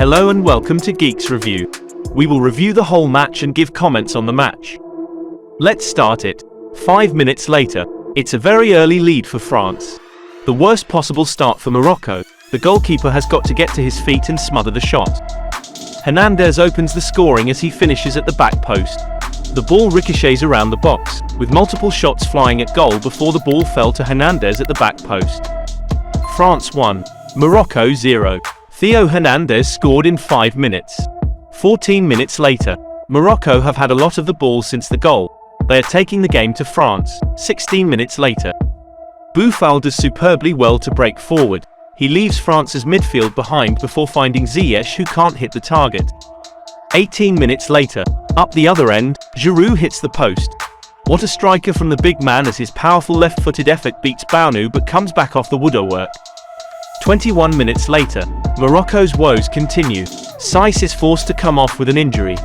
Hello and welcome to Geeks Review. We will review the whole match and give comments on the match. Let's start it. 5 minutes later, it's a very early lead for France. The worst possible start for Morocco. The goalkeeper has got to get to his feet and smother the shot. Hernandez opens the scoring as he finishes at the back post. The ball ricochets around the box, with multiple shots flying at goal before the ball fell to Hernandez at the back post. France 1, Morocco 0. Theo Hernandez scored in 5 minutes. 14 minutes later, Morocco have had a lot of the ball since the goal. They are taking the game to France. 16 minutes later, Boufal does superbly well to break forward. He leaves France's midfield behind before finding Ziyech, who can't hit the target. 18 minutes later, up the other end, Giroud hits the post. What a striker from the big man as his powerful left-footed effort beats Bounou but comes back off the woodwork. 21 minutes later, Morocco's woes continue. Saiss is forced to come off with an injury.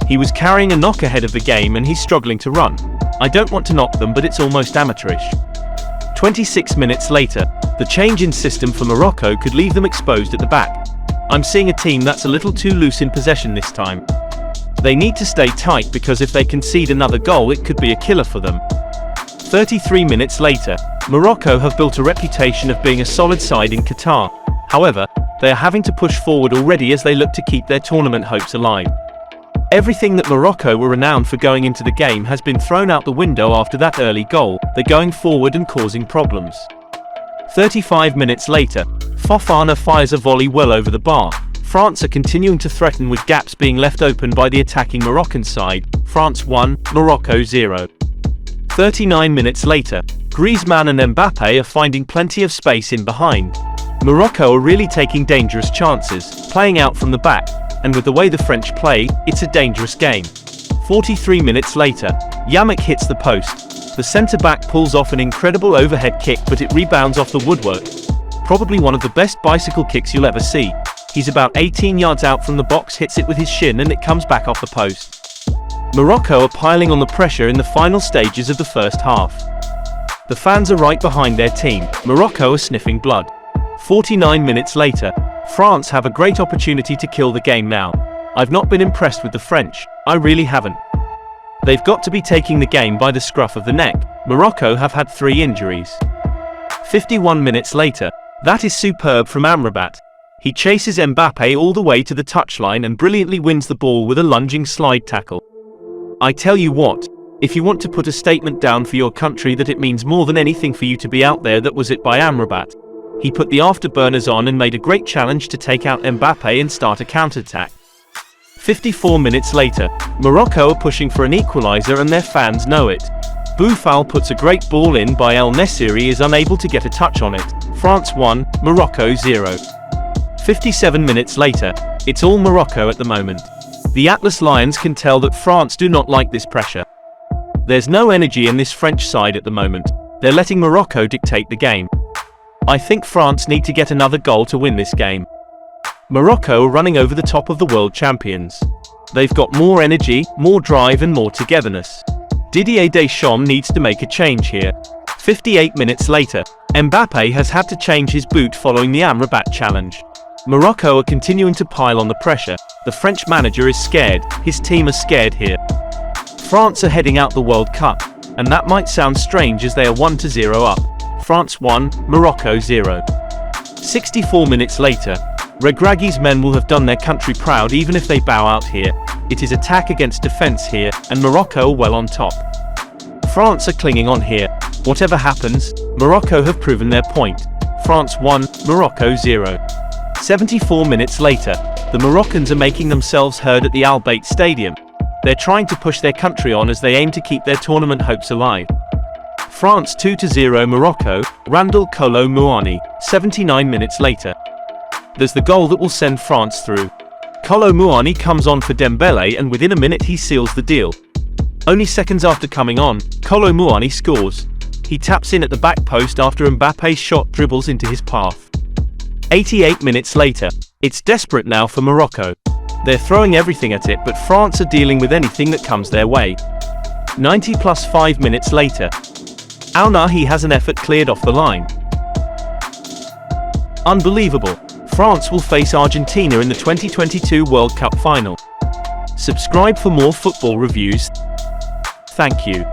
He was carrying a knock ahead of the game and he's struggling to run. I don't want to knock them, but it's almost amateurish. 26 minutes later, the change in system for Morocco could leave them exposed at the back. I'm seeing a team that's a little too loose in possession this time. They need to stay tight because if they concede another goal it could be a killer for them. 33 minutes later, Morocco have built a reputation of being a solid side in Qatar. However, they are having to push forward already as they look to keep their tournament hopes alive. Everything that Morocco were renowned for going into the game has been thrown out the window after that early goal. They're going forward and causing problems. 35 minutes later, Fofana fires a volley well over the bar. France are continuing to threaten with gaps being left open by the attacking Moroccan side. France 1, Morocco 0. 39 minutes later, Griezmann and Mbappé are finding plenty of space in behind. Morocco are really taking dangerous chances, playing out from the back, and with the way the French play, it's a dangerous game. 43 minutes later, Yamak hits the post. The centre-back pulls off an incredible overhead kick, but it rebounds off the woodwork. Probably one of the best bicycle kicks you'll ever see. He's about 18 yards out from the box, hits it with his shin and it comes back off the post. Morocco are piling on the pressure in the final stages of the first half. The fans are right behind their team. Morocco are sniffing blood. 49 minutes later, France have a great opportunity to kill the game now. I've not been impressed with the French. I really haven't. They've got to be taking the game by the scruff of the neck. Morocco have had 3 injuries. 51 minutes later, that is superb from Rabat. He chases Mbappé all the way to the touchline and brilliantly wins the ball with a lunging slide tackle. I tell you what, if you want to put a statement down for your country that it means more than anything for you to be out there, that was it by Rabat. He put the afterburners on and made a great challenge to take out Mbappé and start a counterattack. 54 minutes later, Morocco are pushing for an equalizer and their fans know it. Boufal puts a great ball in by El Nesiri, is unable to get a touch on it. France 1, Morocco 0. 57 minutes later, it's all Morocco at the moment. The Atlas Lions can tell that France do not like this pressure. There's no energy in this French side at the moment. They're letting Morocco dictate the game. I think France need to get another goal to win this game. Morocco are running over the top of the world champions. They've got more energy, more drive and more togetherness. Didier Deschamps needs to make a change here. 58 minutes later, Mbappé has had to change his boot following the Rabat challenge. Morocco are continuing to pile on the pressure. The French manager is scared. His team are scared here. France are heading out the World Cup, and that might sound strange as they are 1-0 up. France 1, Morocco 0. 64 minutes later, Regragui's men will have done their country proud even if they bow out here. It is attack against defense here, and Morocco are well on top. France are clinging on here. Whatever happens, Morocco have proven their point. France 1, Morocco 0. 74 minutes later, the Moroccans are making themselves heard at the Al Bayt Stadium. They're trying to push their country on as they aim to keep their tournament hopes alive. France 2-0 Morocco, Randal Kolo Muani. 79 minutes later, there's the goal that will send France through. Kolo Muani comes on for Dembele and within a minute he seals the deal. Only seconds after coming on, Kolo Muani scores. He taps in at the back post after Mbappe's shot dribbles into his path. 88 minutes later, it's desperate now for Morocco. They're throwing everything at it, but France are dealing with anything that comes their way. 90 plus 5 minutes later, Al Nahi has an effort cleared off the line. Unbelievable. France will face Argentina in the 2022 World Cup final. Subscribe for more football reviews. Thank you.